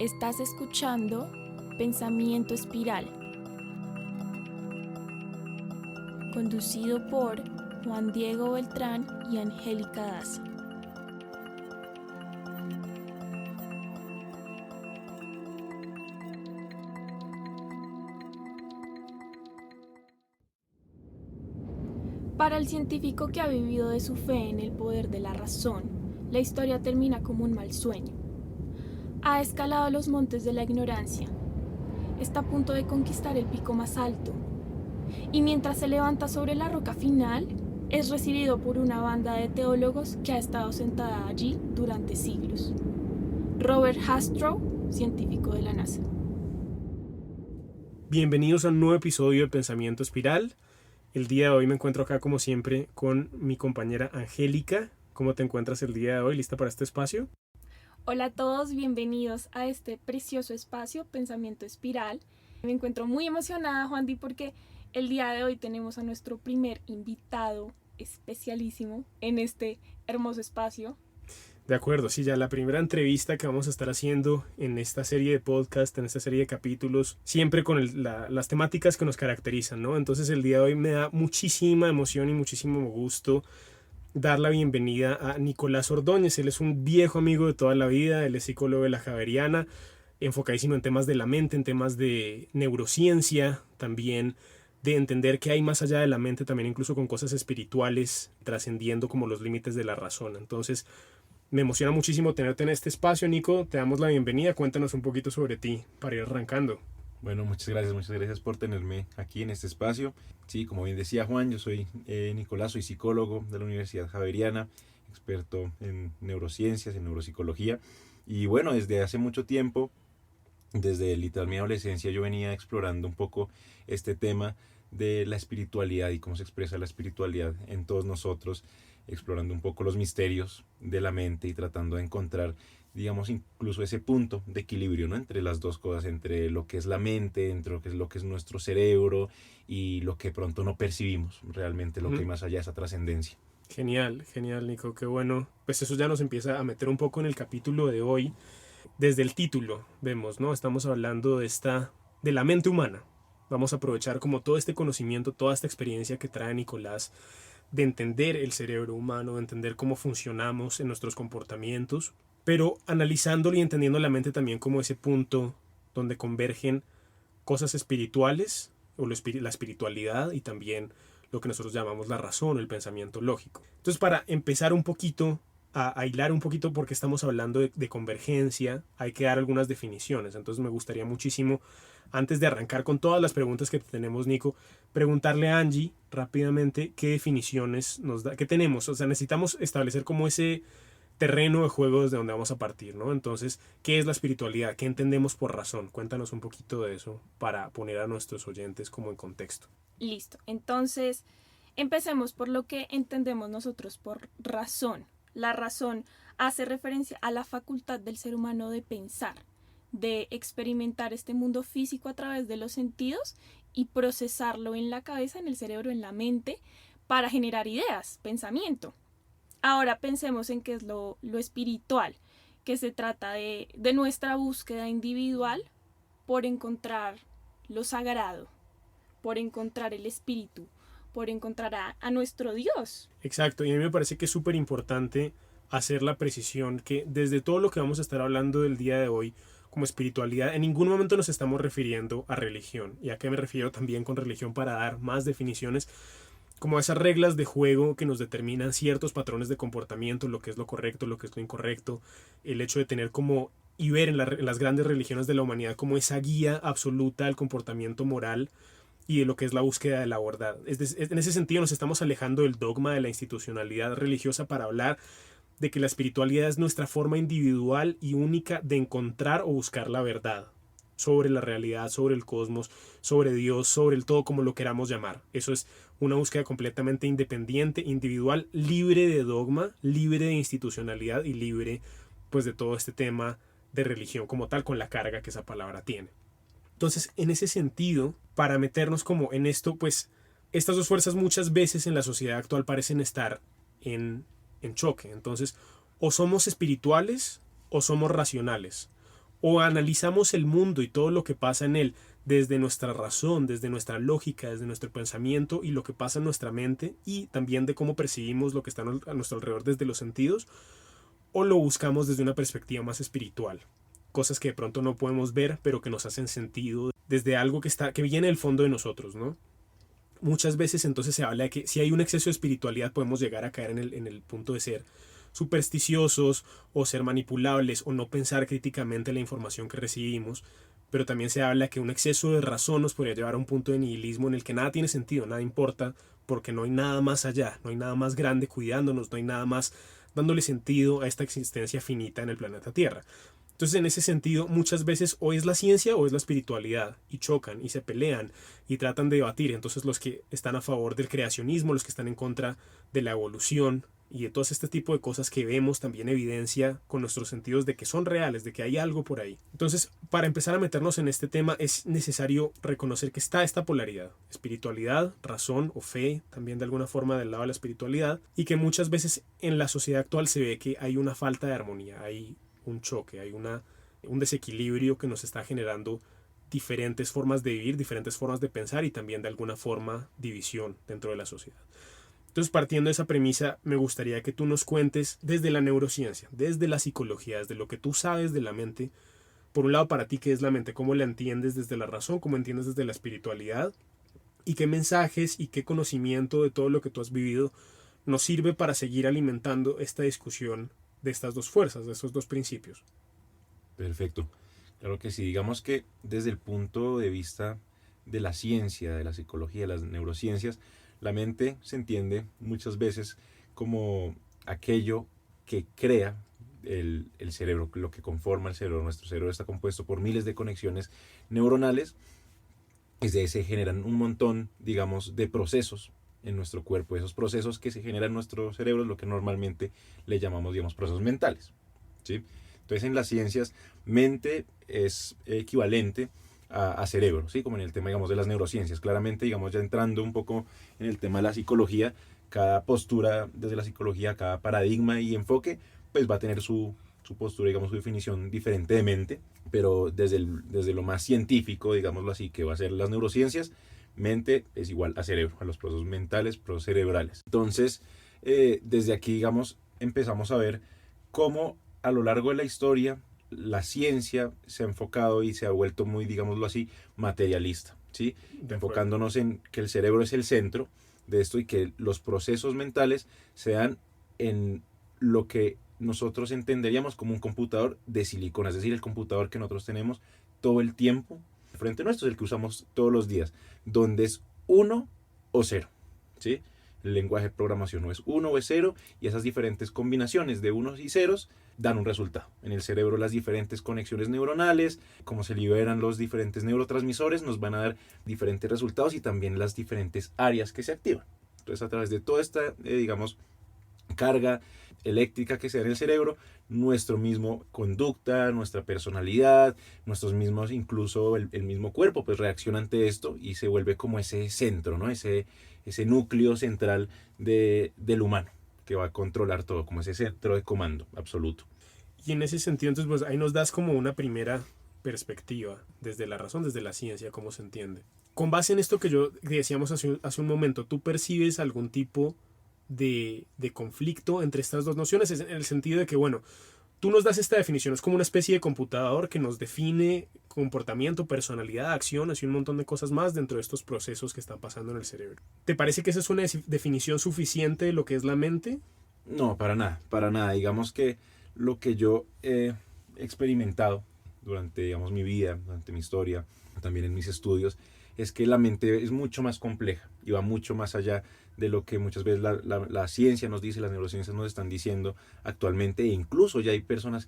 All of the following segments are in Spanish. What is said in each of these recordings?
Estás escuchando Pensamiento Espiral, conducido por Juan Diego Beltrán y Angélica Daza. Para el científico que ha vivido de su fe en el poder de la razón, la historia termina como un mal sueño. Ha escalado los montes de la ignorancia. Está a punto de conquistar el pico más alto. Y mientras se levanta sobre la roca final, es recibido por una banda de teólogos que ha estado sentada allí durante siglos. Robert Jastrow, científico de la NASA. Bienvenidos a un nuevo episodio de Pensamiento Espiral. El día de hoy me encuentro acá como siempre con mi compañera Angélica. ¿Cómo te encuentras el día de hoy? ¿Lista para este espacio? Hola a todos, bienvenidos a este precioso espacio, Pensamiento Espiral. Me encuentro muy emocionada, Juandi, porque el día de hoy tenemos a nuestro primer invitado especialísimo en este hermoso espacio. De acuerdo, sí, ya la primera entrevista que vamos a estar haciendo en esta serie de podcast, en esta serie de capítulos, siempre con las temáticas que nos caracterizan, ¿no? Entonces el día de hoy me da muchísima emoción y muchísimo gusto dar la bienvenida a Nicolás Ordóñez. Él es un viejo amigo de toda la vida, él es psicólogo de la Javeriana, enfocadísimo en temas de la mente, en temas de neurociencia, también de entender que hay más allá de la mente, también incluso con cosas espirituales, trascendiendo como los límites de la razón. Entonces, me emociona muchísimo tenerte en este espacio, Nico. Te damos la bienvenida. Cuéntanos un poquito sobre ti para ir arrancando. Bueno, muchas gracias por tenerme aquí en este espacio. Sí, como bien decía Juan, yo soy Nicolás, soy psicólogo de la Universidad Javeriana, experto en neurociencias, en neuropsicología. Y bueno, desde hace mucho tiempo, desde literal mi adolescencia, yo venía explorando un poco este tema de la espiritualidad y cómo se expresa la espiritualidad en todos nosotros, explorando un poco los misterios de la mente y tratando de encontrar, digamos, incluso ese punto de equilibrio, ¿no? Entre las dos cosas, entre lo que es la mente, entre lo que es nuestro cerebro y lo que pronto no percibimos, realmente lo que hay más allá de esa trascendencia. Genial, genial, Nico, qué bueno. Pues eso ya nos empieza a meter un poco en el capítulo de hoy. Desde el título vemos, ¿no? Estamos hablando de la mente humana. Vamos a aprovechar como todo este conocimiento, toda esta experiencia que trae Nicolás de entender el cerebro humano, de entender cómo funcionamos en nuestros comportamientos, pero analizándolo y entendiendo la mente también como ese punto donde convergen cosas espirituales o la espiritualidad y también lo que nosotros llamamos la razón o el pensamiento lógico. Entonces, para empezar un poquito a hilar un poquito, porque estamos hablando de convergencia, hay que dar algunas definiciones. Entonces me gustaría muchísimo, antes de arrancar con todas las preguntas que tenemos, Nico, preguntarle a Angie rápidamente qué definiciones nos da, qué tenemos. O sea, necesitamos establecer como ese terreno de juego desde donde vamos a partir, ¿no? Entonces, ¿qué es la espiritualidad? ¿Qué entendemos por razón? Cuéntanos un poquito de eso para poner a nuestros oyentes como en contexto. Listo, entonces empecemos por lo que entendemos nosotros por razón. La razón hace referencia a la facultad del ser humano de pensar, de experimentar este mundo físico a través de los sentidos y procesarlo en la cabeza, en el cerebro, en la mente, para generar ideas, pensamiento. Ahora pensemos en qué es lo espiritual, que se trata de nuestra búsqueda individual por encontrar lo sagrado, por encontrar el espíritu, por encontrar a nuestro Dios. Exacto, y a mí me parece que es súper importante hacer la precisión que desde todo lo que vamos a estar hablando del día de hoy como espiritualidad, en ningún momento nos estamos refiriendo a religión. ¿Y a qué me refiero también con religión para dar más definiciones? Como a esas reglas de juego que nos determinan ciertos patrones de comportamiento, lo que es lo correcto, lo que es lo incorrecto, el hecho de tener como y ver en las grandes religiones de la humanidad como esa guía absoluta del comportamiento moral y de lo que es la búsqueda de la verdad. En ese sentido nos estamos alejando del dogma de la institucionalidad religiosa para hablar de que la espiritualidad es nuestra forma individual y única de encontrar o buscar la verdad sobre la realidad, sobre el cosmos, sobre Dios, sobre el todo como lo queramos llamar. Eso es una búsqueda completamente independiente, individual, libre de dogma, libre de institucionalidad y libre pues de todo este tema de religión como tal con la carga que esa palabra tiene. Entonces, en ese sentido, para meternos como en esto, pues estas dos fuerzas muchas veces en la sociedad actual parecen estar en choque. Entonces, o somos espirituales o somos racionales. o analizamos el mundo y todo lo que pasa en él desde nuestra razón, desde nuestra lógica, desde nuestro pensamiento y lo que pasa en nuestra mente y también de cómo percibimos lo que está a nuestro alrededor desde los sentidos, o lo buscamos desde una perspectiva más espiritual, cosas que de pronto no podemos ver pero que nos hacen sentido desde algo que viene del fondo de nosotros, ¿no? Muchas veces entonces se habla de que si hay un exceso de espiritualidad podemos llegar a caer en el punto de ser supersticiosos o ser manipulables o no pensar críticamente la información que recibimos, pero también se habla que un exceso de razón nos podría llevar a un punto de nihilismo en el que nada tiene sentido, nada importa, porque no hay nada más allá, no hay nada más grande cuidándonos, no hay nada más dándole sentido a esta existencia finita en el planeta Tierra. Entonces, en ese sentido, muchas veces o es la ciencia o es la espiritualidad, y chocan y se pelean y tratan de debatir. Entonces, los que están a favor del creacionismo, los que están en contra de la evolución y de todo este tipo de cosas que vemos también evidencia con nuestros sentidos de que son reales, de que hay algo por ahí. Entonces, para empezar a meternos en este tema es necesario reconocer que está esta polaridad, espiritualidad, razón o fe, también de alguna forma del lado de la espiritualidad, y que muchas veces en la sociedad actual se ve que hay una falta de armonía, hay un choque, hay un desequilibrio que nos está generando diferentes formas de vivir, diferentes formas de pensar y también de alguna forma división dentro de la sociedad. Entonces, partiendo de esa premisa, me gustaría que tú nos cuentes desde la neurociencia, desde la psicología, desde lo que tú sabes de la mente, por un lado para ti qué es la mente, cómo la entiendes desde la razón, cómo entiendes desde la espiritualidad y qué mensajes y qué conocimiento de todo lo que tú has vivido nos sirve para seguir alimentando esta discusión de estas dos fuerzas, de estos dos principios. Perfecto. Claro que sí, digamos que desde el punto de vista de la ciencia, de la psicología, de las neurociencias, la mente se entiende muchas veces como aquello que crea el cerebro, lo que conforma el cerebro. Nuestro cerebro está compuesto por miles de conexiones neuronales y de ahí se generan un montón, digamos, de procesos en nuestro cuerpo. Esos procesos que se generan en nuestro cerebro es lo que normalmente le llamamos, digamos, procesos mentales, ¿sí? Entonces, en las ciencias, mente es equivalente a cerebro, ¿sí? Como en el tema, digamos, de las neurociencias. Claramente, digamos, ya entrando un poco en el tema de la psicología, cada postura desde la psicología, cada paradigma y enfoque, pues va a tener su postura, digamos, su definición diferente de mente, pero desde lo más científico, digámoslo así, que va a ser las neurociencias, mente es igual a cerebro, a los procesos mentales, procesos cerebrales. Entonces, desde aquí, digamos, empezamos a ver cómo a lo largo de la historia la ciencia se ha enfocado y se ha vuelto muy, digámoslo así, materialista, ¿sí? Enfocándonos en que el cerebro es el centro de esto y que los procesos mentales se dan en lo que nosotros entenderíamos como un computador de silicona, es decir, el computador que nosotros tenemos todo el tiempo frente a nuestro, es el que usamos todos los días, donde es 1 o 0, ¿sí? El lenguaje de programación no es 1 o es 0 y esas diferentes combinaciones de unos y ceros dan un resultado. En el cerebro las diferentes conexiones neuronales, cómo se liberan los diferentes neurotransmisores, nos van a dar diferentes resultados y también las diferentes áreas que se activan. Entonces, a través de toda esta, digamos, carga eléctrica que se da en el cerebro, nuestro mismo conducta, nuestra personalidad, nuestros mismos, incluso el mismo cuerpo, pues reacciona ante esto y se vuelve como ese centro, ¿no? Ese núcleo central del humano que va a controlar todo, como ese centro de comando absoluto. Y en ese sentido, entonces, pues ahí nos das como una primera perspectiva desde la razón, desde la ciencia, cómo se entiende. Con base en esto que decíamos hace un momento, ¿tú percibes algún tipo de conflicto entre estas dos nociones? Es en el sentido de que, bueno, tú nos das esta definición, es como una especie de computador que nos define comportamiento, personalidad, acciones y un montón de cosas más dentro de estos procesos que están pasando en el cerebro. ¿Te parece que esa es una definición suficiente de lo que es la mente? No, para nada, para nada. Digamos que lo que yo he experimentado durante, digamos, mi vida, durante mi historia, también en mis estudios, es que la mente es mucho más compleja y va mucho más allá de lo que muchas veces la ciencia nos dice, las neurociencias nos están diciendo actualmente, e incluso ya hay personas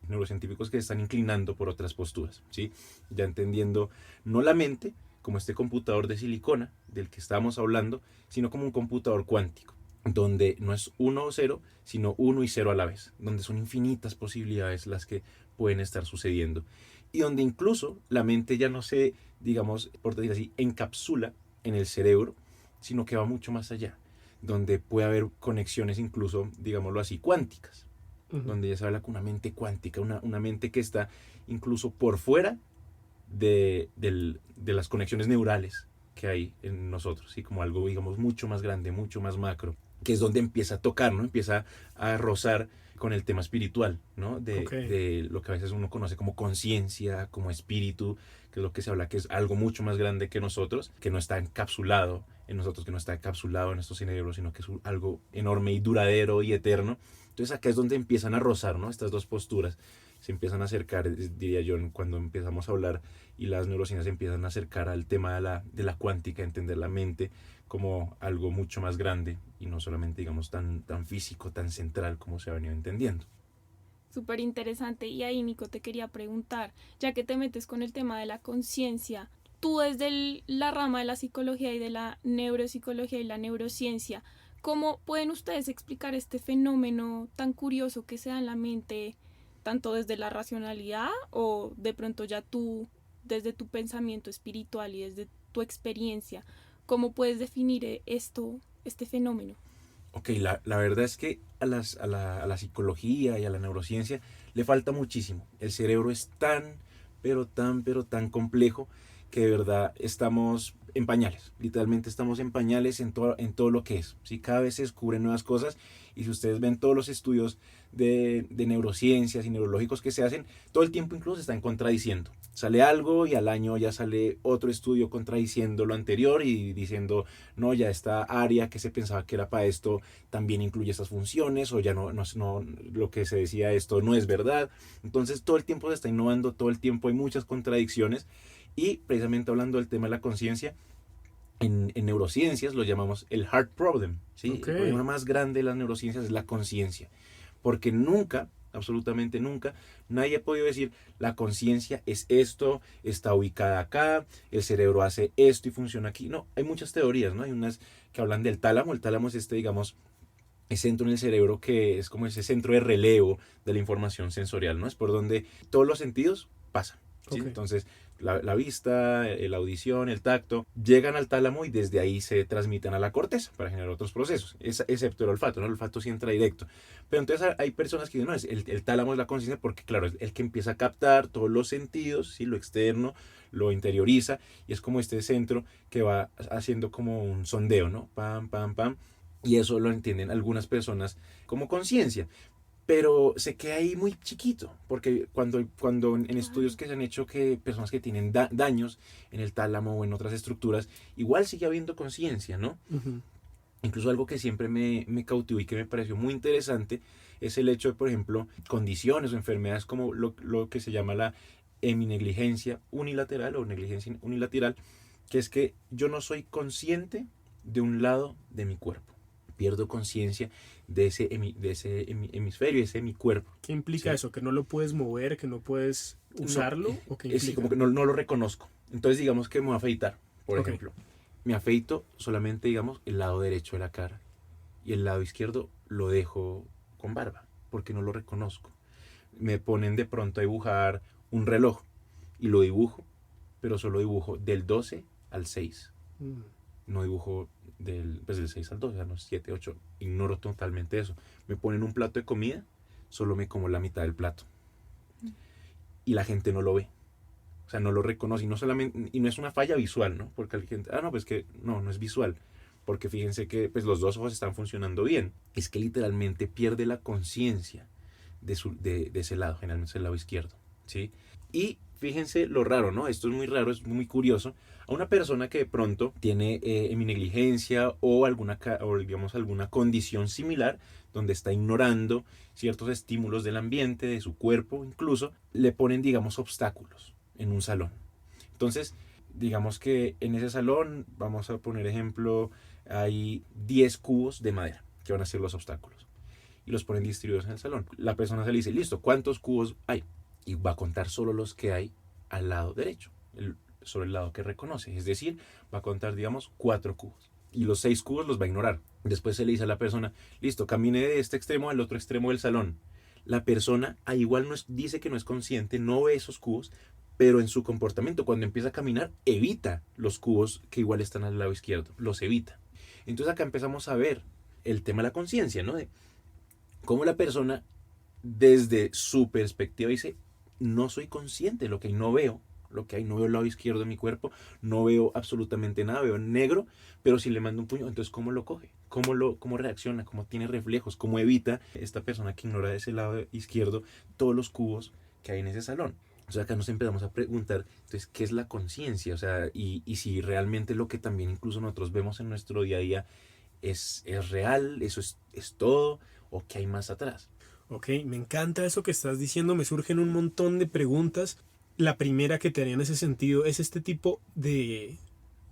neurocientíficos que se están inclinando por otras posturas, ¿sí? Ya entendiendo no la mente como este computador de silicona del que estábamos hablando, sino como un computador cuántico, donde no es 1 o 0, sino 1 y 0 a la vez, donde son infinitas posibilidades las que pueden estar sucediendo, y donde incluso la mente ya no se, digamos, por decir así, encapsula en el cerebro, sino que va mucho más allá, donde puede haber conexiones incluso, digámoslo así, cuánticas, donde ya se habla con una mente cuántica, una mente que está incluso por fuera de las conexiones neurales que hay en nosotros, ¿sí? Como algo, digamos, mucho más grande, mucho más macro, que es donde empieza a tocar, ¿no? Empieza a rozar con el tema espiritual, ¿no? De lo que a veces uno conoce como conciencia, como espíritu, que es lo que se habla que es algo mucho más grande que nosotros, que no está encapsulado en nosotros, que no está encapsulado en estos cerebros, sino que es algo enorme y duradero y eterno. Entonces acá es donde empiezan a rozar, ¿no? Estas dos posturas se empiezan a acercar, diría yo, cuando empezamos a hablar y las neurociencias se empiezan a acercar al tema de la cuántica, entender la mente como algo mucho más grande y no solamente, digamos, tan físico, tan central como se ha venido entendiendo. Súper interesante. Y ahí, Nico, te quería preguntar, ya que te metes con el tema de la conciencia, tú desde la rama de la psicología y de la neuropsicología y la neurociencia, ¿cómo pueden ustedes explicar este fenómeno tan curioso que se da en la mente, tanto desde la racionalidad o de pronto ya tú, desde tu pensamiento espiritual y desde tu experiencia? ¿Cómo puedes definir este fenómeno? Ok, la verdad es que a la psicología y a la neurociencia le falta muchísimo. El cerebro es pero tan complejo que de verdad estamos en pañales. Literalmente estamos en pañales en todo lo que es. ¿Sí? Cada vez se descubren nuevas cosas y si ustedes ven todos los estudios de neurociencias y neurológicos que se hacen, todo el tiempo incluso se están contradiciendo. Sale algo y al año ya sale otro estudio contradiciendo lo anterior y diciendo, no, ya esta área que se pensaba que era para esto también incluye estas funciones o ya no, lo que se decía esto no es verdad. Entonces todo el tiempo se está innovando, todo el tiempo hay muchas contradicciones y precisamente hablando del tema de la conciencia, en neurociencias lo llamamos el heart problem, ¿sí? El problema más grande de las neurociencias es la conciencia, porque nunca, absolutamente nunca, nadie ha podido decir la conciencia es esto, está ubicada acá, el cerebro hace esto y funciona aquí. No, hay muchas teorías, ¿no? Hay unas que hablan del tálamo. El tálamo es digamos, el centro en el cerebro que es como ese centro de relevo de la información sensorial, ¿no? Es por donde todos los sentidos pasan, ¿sí? Entonces, la vista, la audición, el tacto, llegan al tálamo y desde ahí se transmiten a la corteza para generar otros procesos, excepto el olfato, ¿no? El olfato sí entra directo. Pero entonces hay personas que dicen, no, el tálamo es la conciencia porque, claro, es el que empieza a captar todos los sentidos, ¿sí? Lo externo, lo interioriza y es como este centro que va haciendo como un sondeo, ¿no? Pam, pam, pam. Y eso lo entienden algunas personas como conciencia. Pero se queda ahí muy chiquito, porque cuando en estudios que se han hecho que personas que tienen daños en el tálamo o en otras estructuras, igual sigue habiendo conciencia, ¿no? Incluso algo que siempre me cautivó y que me pareció muy interesante es el hecho de, por ejemplo, condiciones o enfermedades como lo que se llama la heminegligencia unilateral o negligencia unilateral, que es que yo no soy consciente de un lado de mi cuerpo. Pierdo conciencia de ese hemisferio, ese hemicuerpo. ¿Qué implica eso? ¿Que no lo puedes mover, que no puedes usarlo? ¿O qué implica? Sí, como que no lo reconozco. Entonces digamos que me voy a afeitar, por ejemplo. Me afeito solamente, digamos, el lado derecho de la cara. Y el lado izquierdo lo dejo con barba, porque no lo reconozco. Me ponen de pronto a dibujar un reloj y lo dibujo, pero solo dibujo del 12 al 6. No dibujo del 6 al 12, o sea, no 7, 8. Ignoro totalmente eso. Me ponen un plato de comida, solo me como la mitad del plato. Y la gente no lo ve. O sea, no lo reconoce. Y no es una falla visual, ¿no? Porque la gente, pues que no es visual. Porque fíjense que pues, los dos ojos están funcionando bien. Es que literalmente pierde la conciencia de ese lado, generalmente es el lado izquierdo, ¿sí? Y fíjense lo raro, ¿no? Esto es muy raro, es muy curioso. A una persona que de pronto tiene heminegligencia o digamos alguna condición similar, donde está ignorando ciertos estímulos del ambiente, de su cuerpo, incluso, le ponen, digamos, obstáculos en un salón. Entonces, digamos que en ese salón, vamos a poner ejemplo, hay 10 cubos de madera que van a ser los obstáculos. Y los ponen distribuidos en el salón. La persona se le dice, listo, ¿cuántos cubos hay? Y va a contar solo los que hay al lado derecho, sobre el lado que reconoce. Es decir, va a contar, digamos, 4 cubos. Y los 6 cubos los va a ignorar. Después se le dice a la persona, listo, camine de este extremo al otro extremo del salón. La persona igual dice que no es consciente, no ve esos cubos, pero en su comportamiento, cuando empieza a caminar, evita los cubos que igual están al lado izquierdo. Los evita. Entonces acá empezamos a ver el tema de la conciencia, ¿no? De cómo la persona desde su perspectiva dice, no soy consciente de lo que hay, no veo lo que hay, no veo el lado izquierdo de mi cuerpo, no veo absolutamente nada, veo negro, pero si le mando un puño, entonces ¿cómo lo coge? ¿Cómo reacciona? ¿Cómo tiene reflejos? ¿Cómo evita esta persona que ignora de ese lado izquierdo todos los cubos que hay en ese salón? O sea, acá nos empezamos a preguntar, entonces, ¿qué es la conciencia? O sea, y si realmente lo que también incluso nosotros vemos en nuestro día a día es real, eso es todo, o qué hay más atrás. Ok, me encanta eso que estás diciendo, me surgen un montón de preguntas. La primera que te haría en ese sentido es este tipo de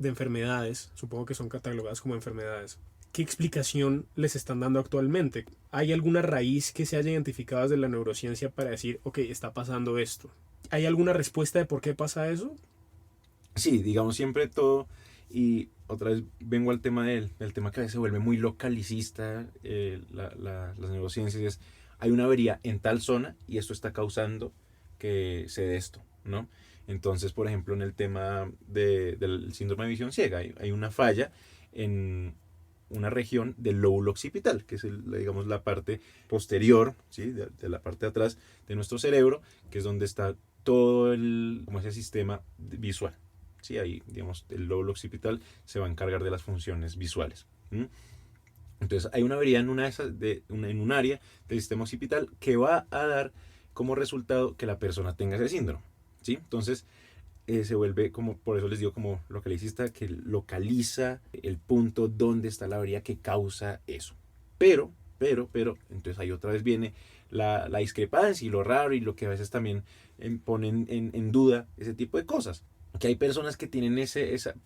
enfermedades, supongo que son catalogadas como enfermedades. ¿Qué explicación les están dando actualmente? ¿Hay alguna raíz que se haya identificado desde la neurociencia para decir, ok, está pasando esto? ¿Hay alguna respuesta de por qué pasa eso? Sí, digamos siempre todo, y otra vez vengo al tema del tema que a veces se vuelve muy localicista, las neurociencias, es, hay una avería en tal zona y esto está causando que se dé esto, ¿no? Entonces, por ejemplo, en el tema del síndrome de visión ciega, hay una falla en una región del lóbulo occipital, que es digamos la parte posterior, ¿sí? de la parte de atrás de nuestro cerebro, que es donde está todo como ese sistema visual. Sí, ahí, digamos, el lóbulo occipital se va a encargar de las funciones visuales. Entonces, hay una avería en en un área del sistema occipital que va a dar como resultado que la persona tenga ese síndrome. ¿Sí? Entonces, se vuelve como, por eso les digo, como localicista, que localiza el punto donde está la avería que causa eso. Pero, entonces ahí otra vez viene la discrepancia y lo raro y lo que a veces también ponen en duda ese tipo de cosas. Que hay personas que tienen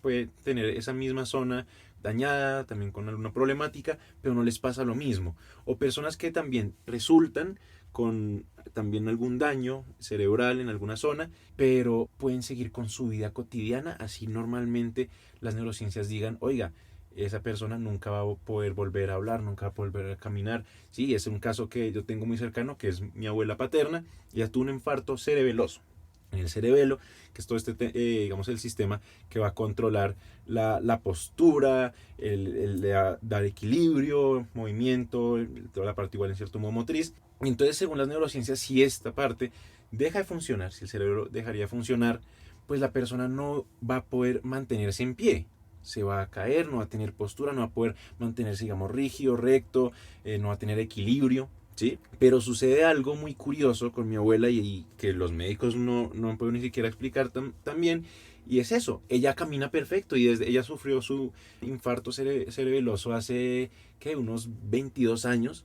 puede tener esa misma zona dañada, también con alguna problemática, pero no les pasa lo mismo. O personas que también resultan con también algún daño cerebral en alguna zona, pero pueden seguir con su vida cotidiana, así normalmente las neurociencias digan, oiga, esa persona nunca va a poder volver a hablar, nunca va a poder volver a caminar. Sí, es un caso que yo tengo muy cercano, que es mi abuela paterna, ella tuvo un infarto cerebeloso en el cerebelo, que es todo digamos, el sistema que va a controlar la postura, el dar equilibrio, movimiento, toda la parte igual en cierto modo motriz. Y entonces, según las neurociencias, si esta parte deja de funcionar, si el cerebro dejaría de funcionar, pues la persona no va a poder mantenerse en pie. Se va a caer, no va a tener postura, no va a poder mantenerse, digamos, rígido, recto, no va a tener equilibrio. ¿Sí? Pero sucede algo muy curioso con mi abuela y que los médicos no han podido ni siquiera explicar también, y es eso, ella camina perfecto y desde ella sufrió su infarto cerebeloso hace ¿qué? Unos 22 años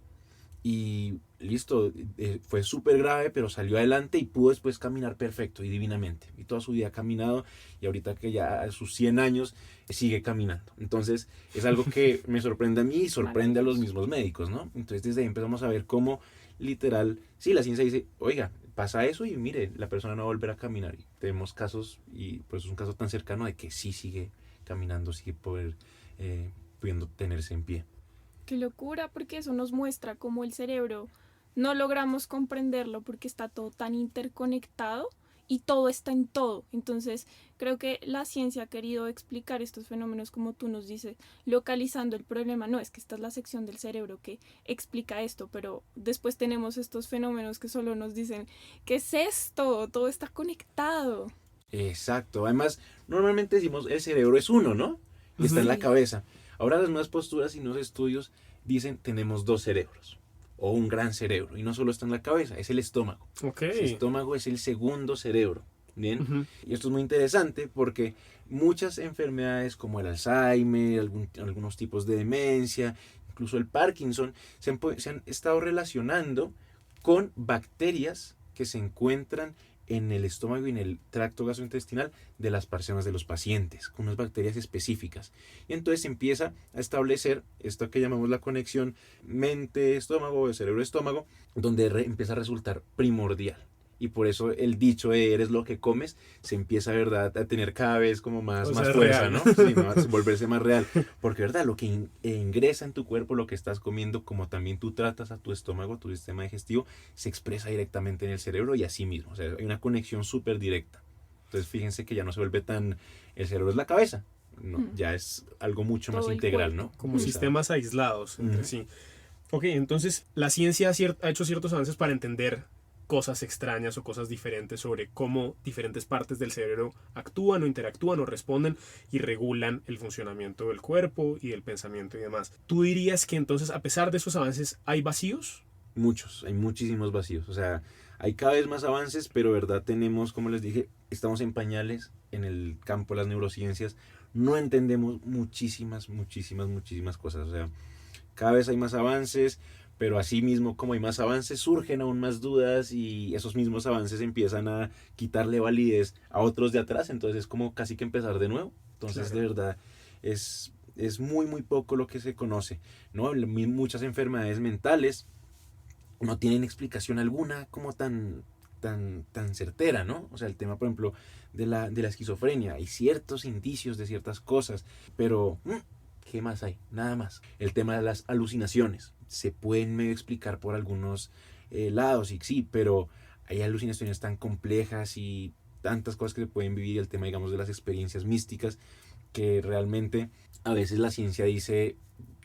y listo, fue súper grave, pero salió adelante y pudo después caminar perfecto y divinamente. Y toda su vida ha caminado y ahorita que ya a sus 100 años sigue caminando. Entonces es algo que me sorprende a mí y sorprende a los mismos médicos, ¿no? Entonces desde ahí empezamos a ver cómo literal, sí, la ciencia dice, oiga, pasa eso y mire, la persona no va a volver a caminar. Y tenemos casos, y pues es un caso tan cercano de que sí sigue caminando, sigue pudiendo tenerse en pie. Qué locura, porque eso nos muestra cómo el cerebro no logramos comprenderlo porque está todo tan interconectado y todo está en todo. Entonces, creo que la ciencia ha querido explicar estos fenómenos como tú nos dices, localizando el problema. No, es que esta es la sección del cerebro que explica esto, pero después tenemos estos fenómenos que solo nos dicen, ¿qué es esto? Todo está conectado. Exacto. Además, normalmente decimos el cerebro es uno, ¿no? Y está en la Sí. cabeza. Ahora las nuevas posturas y nuevos estudios dicen tenemos dos cerebros o un gran cerebro y no solo está en la cabeza, es el estómago. Ok. El estómago es el segundo cerebro. Bien. Ujú. Y esto es muy interesante porque muchas enfermedades como el Alzheimer, algunos tipos de demencia, incluso el Parkinson, se han estado relacionando con bacterias que se encuentran en el estómago y en el tracto gastrointestinal de las personas, de los pacientes, con unas bacterias específicas. Y entonces se empieza a establecer esto que llamamos la conexión mente-estómago o cerebro-estómago, donde empieza a resultar primordial. Y por eso el dicho de eres lo que comes se empieza, ¿verdad?, a tener cada vez como más fuerza, real. ¿no? Sí, volverse más real. Porque, ¿verdad?, lo que ingresa en tu cuerpo, lo que estás comiendo, como también tú tratas a tu estómago, tu sistema digestivo, se expresa directamente en el cerebro y así mismo. O sea, hay una conexión súper directa. Entonces, fíjense que ya no se vuelve tan... El cerebro es la cabeza. No, ya es algo mucho Todo más el integral, cuerpo. ¿no? Como sistemas aislados entre sí. Ok, entonces la ciencia ha hecho ciertos avances para entender cosas extrañas o cosas diferentes sobre cómo diferentes partes del cerebro actúan o interactúan o responden y regulan el funcionamiento del cuerpo y del pensamiento y demás. ¿Tú dirías que entonces, a pesar de esos avances, hay vacíos? Muchos, hay muchísimos vacíos. O sea, hay cada vez más avances, pero verdad tenemos, como les dije, estamos en pañales en el campo de las neurociencias. No entendemos muchísimas cosas. O sea, cada vez hay más avances, pero así mismo como hay más avances, surgen aún más dudas y esos mismos avances empiezan a quitarle validez a otros de atrás. Entonces es como casi que empezar de nuevo. Entonces, Claro. de verdad, es muy poco lo que se conoce, ¿no? Muchas enfermedades mentales no tienen explicación alguna como tan certera, ¿no? O sea, el tema, por ejemplo, de la esquizofrenia, hay ciertos indicios de ciertas cosas, pero ¿qué más hay? Nada más. El tema de las alucinaciones, se pueden medio explicar por algunos lados, y sí, pero hay alucinaciones tan complejas y tantas cosas que se pueden vivir, el tema, digamos, de las experiencias místicas, que realmente a veces la ciencia dice,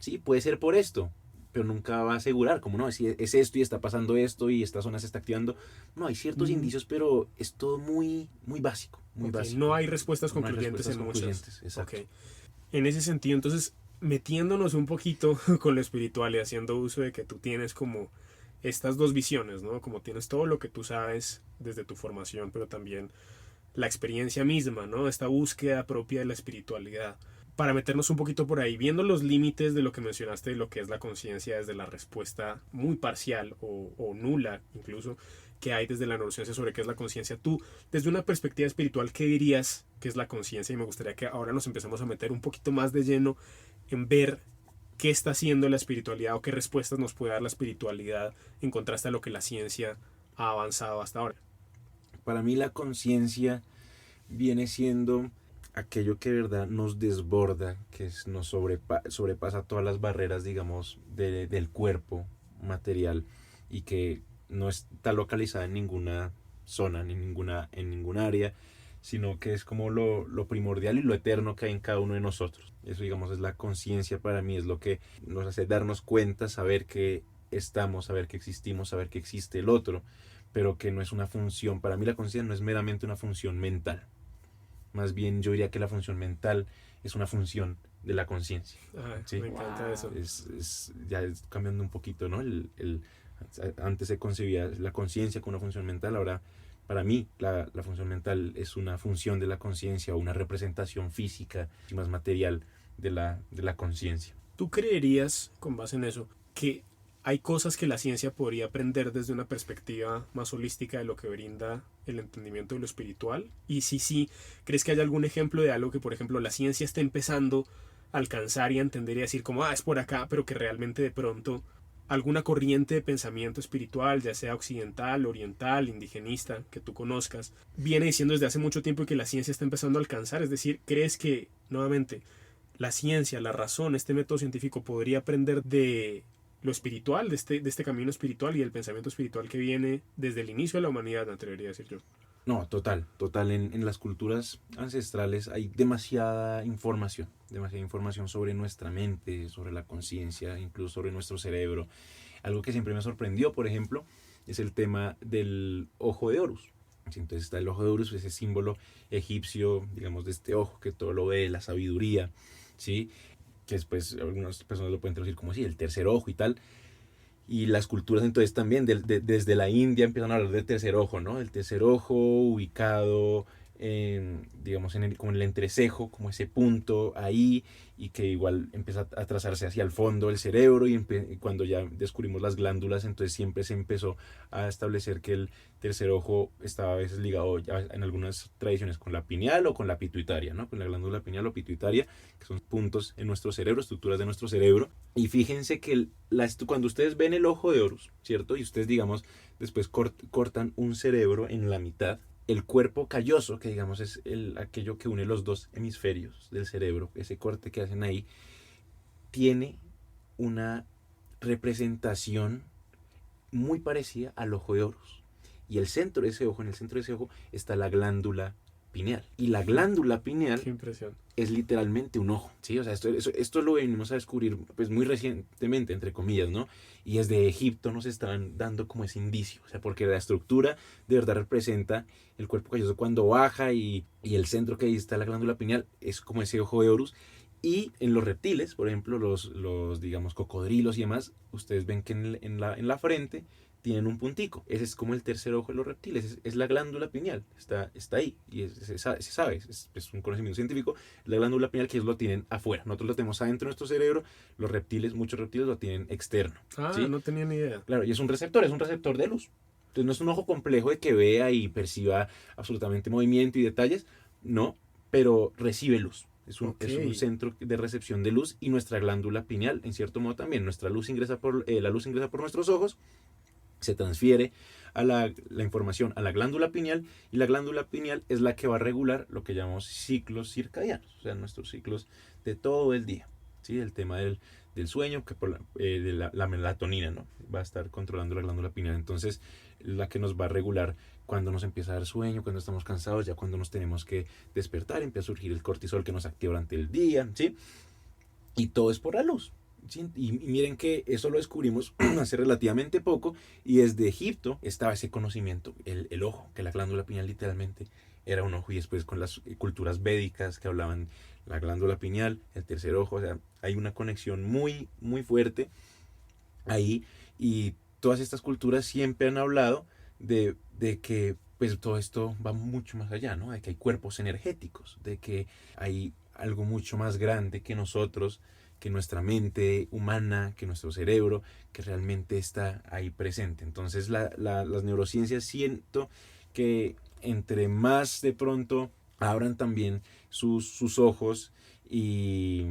sí, puede ser por esto, pero nunca va a asegurar, como no, es esto y está pasando esto y esta zona se está activando. No, hay ciertos Mm, indicios, pero es todo muy básico, muy ok, no básico. hay respuestas No hay concluyentes respuestas en muchas. concluyentes, Ok. exacto. En ese sentido, entonces, metiéndonos un poquito con lo espiritual y haciendo uso de que tú tienes como estas dos visiones, ¿no? Como tienes todo lo que tú sabes desde tu formación, pero también la experiencia misma, ¿no? Esta búsqueda propia de la espiritualidad. Para meternos un poquito por ahí, viendo los límites de lo que mencionaste de lo que es la conciencia desde la respuesta muy parcial o nula incluso que hay desde la neurociencia sobre qué es la conciencia, tú desde una perspectiva espiritual, ¿qué dirías que es la conciencia? Y me gustaría que ahora nos empecemos a meter un poquito más de lleno en ver qué está haciendo la espiritualidad o qué respuestas nos puede dar la espiritualidad en contraste a lo que la ciencia ha avanzado hasta ahora. Para mí la conciencia viene siendo aquello que de verdad nos desborda, que nos sobrepasa todas las barreras, digamos, del cuerpo material y que no está localizada en ninguna zona, ni en ninguna área, sino que es como lo primordial y lo eterno que hay en cada uno de nosotros. Eso, digamos, es la conciencia para mí, es lo que nos hace darnos cuenta, saber que estamos, saber que existimos, saber que existe el otro, pero que no es una función. Para mí la conciencia no es meramente una función mental. Más bien yo diría que la función mental es una función de la conciencia. Ah, ¿Sí? me encanta eso. Wow. Ya es cambiando un poquito, ¿no? Antes se concebía la conciencia como una función mental, ahora para mí la función mental es una función de la conciencia o una representación física y más material de la conciencia. ¿Tú creerías, con base en eso, que hay cosas que la ciencia podría aprender desde una perspectiva más holística de lo que brinda el entendimiento de lo espiritual? Y si sí, ¿crees que hay algún ejemplo de algo que, por ejemplo, la ciencia está empezando a alcanzar y a entender y a decir como, es por acá, pero que realmente de pronto alguna corriente de pensamiento espiritual, ya sea occidental, oriental, indigenista, que tú conozcas, viene diciendo desde hace mucho tiempo y que la ciencia está empezando a alcanzar? Es decir, ¿crees que, nuevamente, la ciencia, la razón, este método científico podría aprender de lo espiritual, de este camino espiritual y del pensamiento espiritual que viene desde el inicio de la humanidad, me atrevería a decir yo? No, total. En las culturas ancestrales hay demasiada información sobre nuestra mente, sobre la conciencia, incluso sobre nuestro cerebro. Algo que siempre me sorprendió, por ejemplo, es el tema del ojo de Horus. Entonces está el ojo de Horus, ese símbolo egipcio, digamos, de este ojo que todo lo ve, la sabiduría, ¿sí? Que después algunas personas lo pueden traducir como sí, el tercer ojo y tal. Y las culturas entonces también, desde la India empiezan a hablar del tercer ojo, ¿no? El tercer ojo ubicado, digamos, como en el entrecejo, como ese punto ahí, y que igual empieza a trazarse hacia el fondo del cerebro, y cuando ya descubrimos las glándulas, entonces siempre se empezó a establecer que el tercer ojo estaba a veces ligado ya en algunas tradiciones con la pineal o con la pituitaria, ¿no? Con la glándula pineal o pituitaria, que son puntos en nuestro cerebro, estructuras de nuestro cerebro. Y fíjense que cuando ustedes ven el ojo de Horus, ¿cierto? Y ustedes, digamos, después cortan un cerebro en la mitad, el cuerpo calloso, que digamos es aquello que une los dos hemisferios del cerebro, ese corte que hacen ahí, tiene una representación muy parecida al ojo de Horus. Y el centro de ese ojo, en el centro de ese ojo está la glándula pineal. Y la glándula pineal Qué impresión. es literalmente un ojo, ¿sí? O sea, esto lo venimos a descubrir pues muy recientemente, entre comillas, ¿no? Y desde Egipto nos están dando como ese indicio, o sea, porque la estructura de verdad representa el cuerpo calloso cuando baja y el centro que ahí está la glándula pineal es como ese ojo de Horus. Y en los reptiles, por ejemplo, los digamos, cocodrilos y demás, ustedes ven que en la frente tienen un puntico. Ese es como el tercer ojo de los reptiles, es la glándula pineal, está ahí, y se sabe, es un conocimiento científico, la glándula pineal que ellos lo tienen afuera, nosotros lo tenemos adentro de nuestro cerebro, los reptiles, muchos reptiles lo tienen externo. Ah, ¿sí? no tenía ni idea. Claro, y es un receptor de luz. Entonces no es un ojo complejo de que vea y perciba absolutamente movimiento y detalles, no, pero recibe luz. Es un centro de recepción de luz y nuestra glándula pineal, en cierto modo también, nuestra luz ingresa la luz ingresa por nuestros ojos, se transfiere a la información a la glándula pineal y la glándula pineal es la que va a regular lo que llamamos ciclos circadianos, o sea, nuestros ciclos de todo el día. ¿Sí? El tema del sueño, que de la melatonina, ¿no? Va a estar controlando la glándula pineal. Entonces, la que nos va a regular cuando nos empieza a dar sueño, cuando estamos cansados, ya cuando nos tenemos que despertar, empieza a surgir el cortisol que nos activa durante el día, ¿sí? Y todo es por la luz. ¿Sí? Y miren que eso lo descubrimos hace relativamente poco y desde Egipto estaba ese conocimiento, el ojo, que la glándula pineal literalmente era un ojo y después con las culturas védicas que hablaban la glándula pineal, el tercer ojo, o sea, hay una conexión muy, muy fuerte ahí y todas estas culturas siempre han hablado de que pues todo esto va mucho más allá, ¿no? De que hay cuerpos energéticos, de que hay algo mucho más grande que nosotros, que nuestra mente humana, que nuestro cerebro, que realmente está ahí presente. Entonces las neurociencias siento que entre más de pronto abran también sus ojos y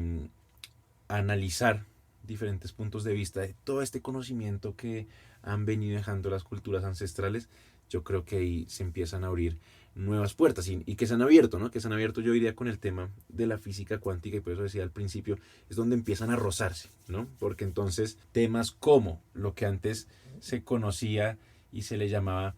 analizar diferentes puntos de vista de todo este conocimiento que han venido dejando las culturas ancestrales, yo creo que ahí se empiezan a abrir nuevas puertas y que se han abierto, ¿no? Que se han abierto, yo diría, con el tema de la física cuántica, y por eso decía al principio, es donde empiezan a rozarse, ¿no? Porque entonces temas como lo que antes se conocía y se le llamaba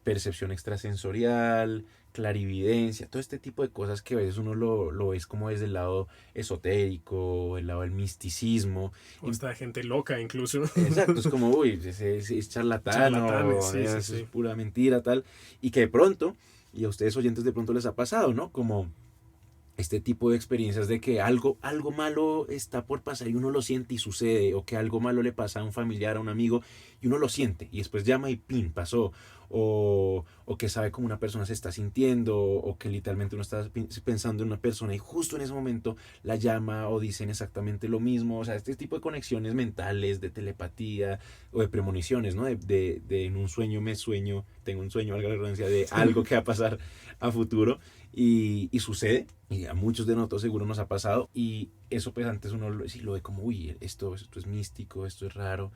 percepción extrasensorial, clarividencia, todo este tipo de cosas que a veces uno lo ves como desde el lado esotérico, el lado del misticismo. O está gente loca incluso. Exacto, es como, uy, es charlatán, sí, es pura mentira, tal. Y que de pronto, y a ustedes oyentes de pronto les ha pasado, ¿no? Como este tipo de experiencias de que algo malo está por pasar y uno lo siente y sucede, o que algo malo le pasa a un familiar, a un amigo, y uno lo siente, y después llama y ¡pin! Pasó. O que sabe cómo una persona se está sintiendo, o que literalmente uno está pensando en una persona y justo en ese momento la llama o dicen exactamente lo mismo. O sea, este tipo de conexiones mentales, de telepatía o de premoniciones, ¿no? De en un sueño tengo un sueño, valga la redundancia, de algo que va a pasar a futuro y sucede. Y a muchos de nosotros seguro nos ha pasado, y eso pues antes uno lo ve como, uy, esto es místico, esto es raro.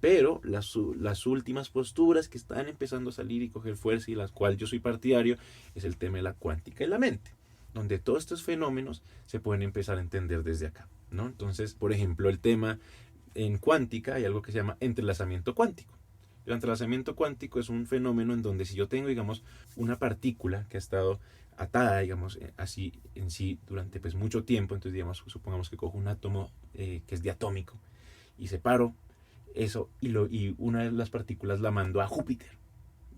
Pero las últimas posturas que están empezando a salir y coger fuerza, y las cuales yo soy partidario, es el tema de la cuántica y la mente, donde todos estos fenómenos se pueden empezar a entender desde acá, ¿no? Entonces, por ejemplo, el tema en cuántica, hay algo que se llama entrelazamiento cuántico. El entrelazamiento cuántico es un fenómeno en donde si yo tengo, digamos, una partícula que ha estado atada, digamos, así en sí durante pues mucho tiempo, entonces, digamos, supongamos que cojo un átomo que es diatómico y separo eso y una de las partículas la mando a Júpiter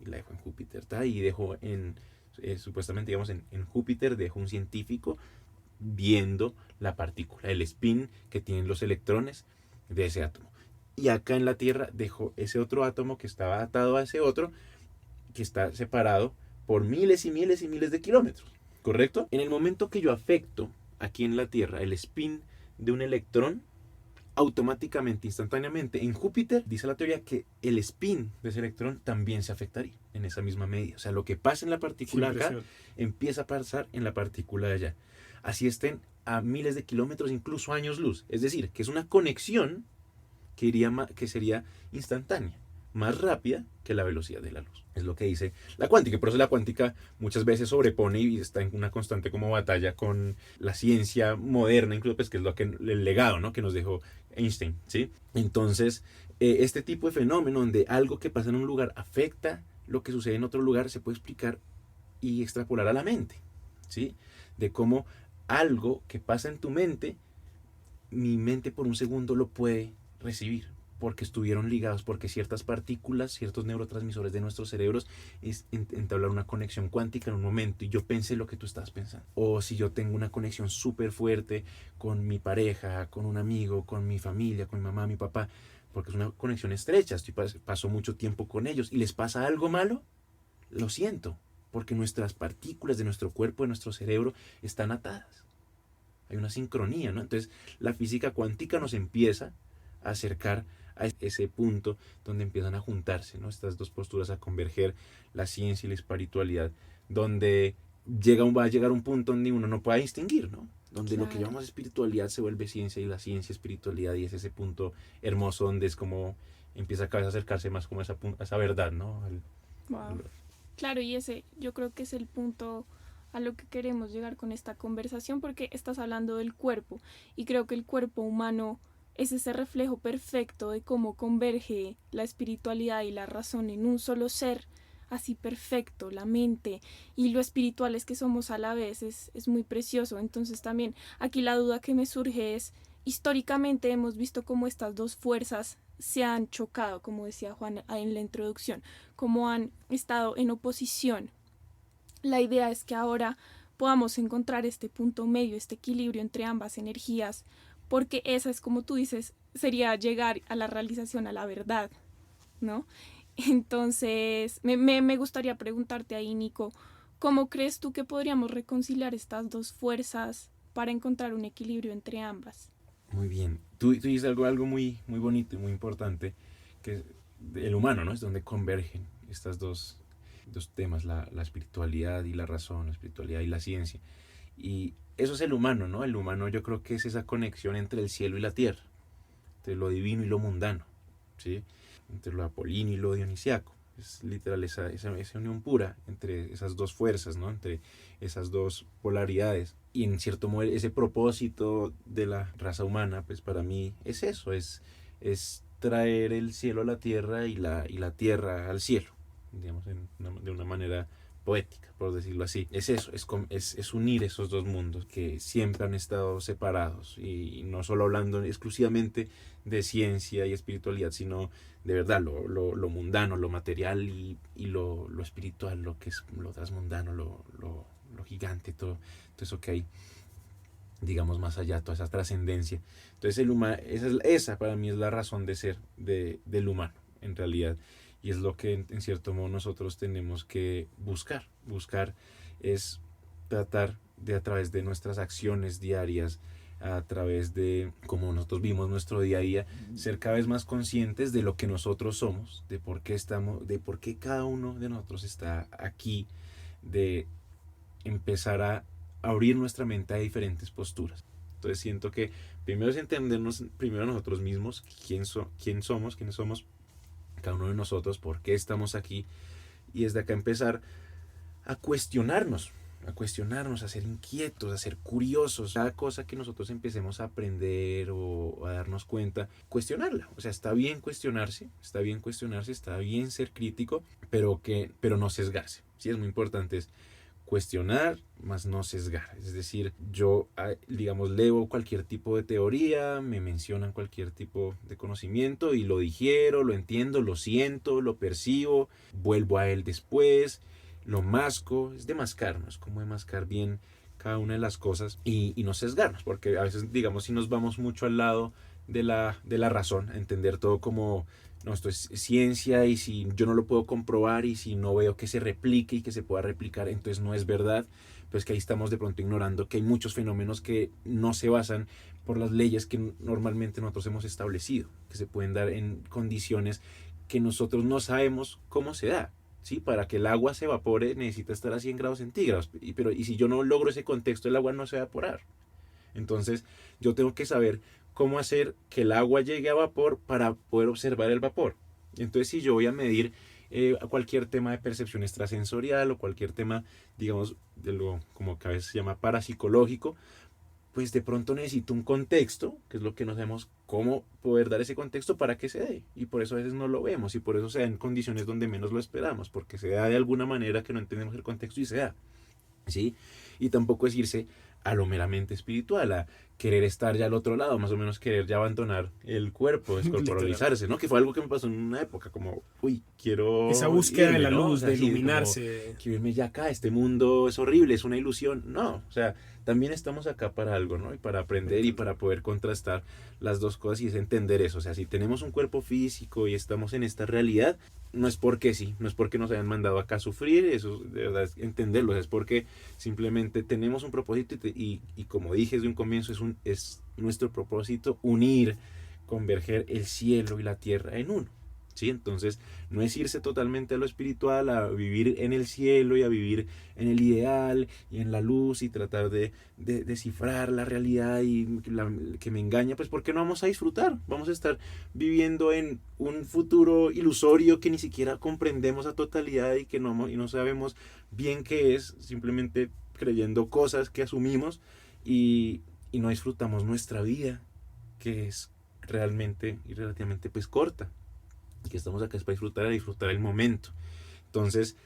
y la dejo en Júpiter, ¿tá? Y dejo supuestamente, digamos, en Júpiter dejo un científico viendo la partícula, el spin que tienen los electrones de ese átomo. Y acá en la Tierra dejo ese otro átomo que estaba atado a ese otro, que está separado por miles y miles y miles de kilómetros, ¿correcto? En el momento que yo afecto aquí en la Tierra el spin de un electrón, automáticamente, instantáneamente, en Júpiter, dice la teoría que el spin de ese electrón también se afectaría en esa misma medida. O sea, lo que pasa en la partícula acá empieza a pasar en la partícula de allá. Así estén a miles de kilómetros, incluso años luz. Es decir, que es una conexión que sería instantánea, más rápida que la velocidad de la luz. Es lo que dice la cuántica. Por eso la cuántica muchas veces sobrepone y está en una constante como batalla con la ciencia moderna, incluso pues, que es el legado, ¿no? Que nos dejó Einstein, ¿sí? Entonces, este tipo de fenómeno donde algo que pasa en un lugar afecta lo que sucede en otro lugar se puede explicar y extrapolar a la mente. ¿sí? De cómo algo que pasa en tu mente, mi mente por un segundo lo puede recibir, porque estuvieron ligados, porque ciertas partículas, ciertos neurotransmisores de nuestros cerebros entablan una conexión cuántica en un momento y yo pensé lo que tú estabas pensando. O si yo tengo una conexión súper fuerte con mi pareja, con un amigo, con mi familia, con mi mamá, mi papá, porque es una conexión estrecha, paso mucho tiempo con ellos y les pasa algo malo, lo siento, porque nuestras partículas de nuestro cuerpo, de nuestro cerebro, están atadas. Hay una sincronía, ¿no? Entonces, la física cuántica nos empieza a acercar a ese punto donde empiezan a juntarse, ¿no? Estas dos posturas, a converger, la ciencia y la espiritualidad, donde va a llegar un punto donde uno no pueda distinguir, ¿no? Donde Claro. lo que llamamos espiritualidad se vuelve ciencia y la ciencia espiritualidad, y es ese punto hermoso donde es como empieza cada vez a acercarse más como a esa verdad, ¿no? Wow. Claro, y ese yo creo que es el punto a lo que queremos llegar con esta conversación, porque estás hablando del cuerpo y creo que el cuerpo humano es ese reflejo perfecto de cómo converge la espiritualidad y la razón en un solo ser, así perfecto, la mente y lo espirituales que somos a la vez es muy precioso. Entonces también aquí la duda que me surge es, históricamente hemos visto cómo estas dos fuerzas se han chocado, como decía Juan en la introducción, cómo han estado en oposición. La idea es que ahora podamos encontrar este punto medio, este equilibrio entre ambas energías, porque esa es, como tú dices, sería llegar a la realización, a la verdad, ¿no? Entonces, me gustaría preguntarte ahí, Nico, ¿cómo crees tú que podríamos reconciliar estas dos fuerzas para encontrar un equilibrio entre ambas? Muy bien. Tú dices algo muy, muy bonito y muy importante, que es el humano, ¿no? Es donde convergen estas dos temas, la espiritualidad y la razón, la espiritualidad y la ciencia. Y eso es el humano, ¿no? El humano yo creo que es esa conexión entre el cielo y la tierra, entre lo divino y lo mundano, ¿sí? Entre lo apolíneo y lo dionisiaco. Es literal esa unión pura entre esas dos fuerzas, ¿no? Entre esas dos polaridades. Y en cierto modo ese propósito de la raza humana, pues para mí es eso, es traer el cielo a la tierra y la tierra al cielo, digamos, de una manera poética, por decirlo así. Es eso, es unir esos dos mundos que siempre han estado separados, y no solo hablando exclusivamente de ciencia y espiritualidad, sino de verdad lo mundano, lo material y lo espiritual, lo que es lo transmundano, lo gigante, todo eso que hay, digamos, más allá, toda esa trascendencia. Entonces esa para mí es la razón de ser del humano, en realidad. Y es lo que en cierto modo nosotros tenemos que buscar. Buscar es tratar de, a través de nuestras acciones diarias, a través de cómo nosotros vimos nuestro día a día, ser cada vez más conscientes de lo que nosotros somos, de por qué estamos, de por qué cada uno de nosotros está aquí, de empezar a abrir nuestra mente a diferentes posturas. Entonces siento que primero es entendernos primero nosotros mismos, quiénes somos cada uno de nosotros, por qué estamos aquí, y desde acá empezar a cuestionarnos, a ser inquietos, a ser curiosos. Cada cosa que nosotros empecemos a aprender o a darnos cuenta, cuestionarla. O sea, está bien cuestionarse, está bien ser crítico, pero no sesgarse. Sí, es muy importante, es cuestionar, más no sesgar. Es decir, yo, digamos, leo cualquier tipo de teoría, me mencionan cualquier tipo de conocimiento y lo digiero, lo entiendo, lo siento, lo percibo, vuelvo a él después, lo masco. Es de mascarnos, como de mascar bien cada una de las cosas y no sesgarnos, porque a veces, digamos, si nos vamos mucho al lado de la razón, a entender todo como no, esto es ciencia, y si yo no lo puedo comprobar y si no veo que se replique y que se pueda replicar, entonces no es verdad. Pues que ahí estamos de pronto ignorando que hay muchos fenómenos que no se basan por las leyes que normalmente nosotros hemos establecido, que se pueden dar en condiciones que nosotros no sabemos cómo se da. ¿Sí? Para que el agua se evapore necesita estar a 100 grados centígrados, pero si yo no logro ese contexto, el agua no se va a evaporar. Entonces yo tengo que saber cómo hacer que el agua llegue a vapor para poder observar el vapor. Entonces, si yo voy a medir cualquier tema de percepción extrasensorial o cualquier tema, digamos, de lo como que a veces se llama parapsicológico, pues de pronto necesito un contexto, que es lo que no sabemos cómo poder dar ese contexto para que se dé. Y por eso a veces no lo vemos, y por eso se da en condiciones donde menos lo esperamos, porque se da de alguna manera que no entendemos el contexto y se da. ¿sí? Y tampoco es irse a lo meramente espiritual, a querer estar ya al otro lado, más o menos querer ya abandonar el cuerpo, Literal. descorporalizarse, ¿no? Que fue algo que me pasó en una época, como, uy, Esa quiero búsqueda de irme, la ¿no? O luz, sea, de sí, como, iluminarse. quiero irme ya acá, este mundo es horrible, es una ilusión. No, o sea, también estamos acá para algo, ¿no? Y para Me aprender y encanta. para poder contrastar las dos cosas y es entender eso. O sea, si tenemos un cuerpo físico y estamos en esta realidad, no es porque sí, no es porque nos hayan mandado acá a sufrir, eso de verdad es entenderlo, es porque simplemente tenemos un propósito y como dije desde un comienzo, es nuestro propósito unir, converger el cielo y la tierra en uno. ¿Sí? Entonces, no es irse totalmente a lo espiritual, a vivir en el cielo y a vivir en el ideal y en la luz y tratar de descifrar la realidad que me engaña, pues porque no vamos a disfrutar, vamos a estar viviendo en un futuro ilusorio que ni siquiera comprendemos a totalidad y no sabemos bien qué es, simplemente creyendo cosas que asumimos y, y no disfrutamos nuestra vida, que es realmente y relativamente pues corta y que estamos acá es para disfrutar el momento. Entonces,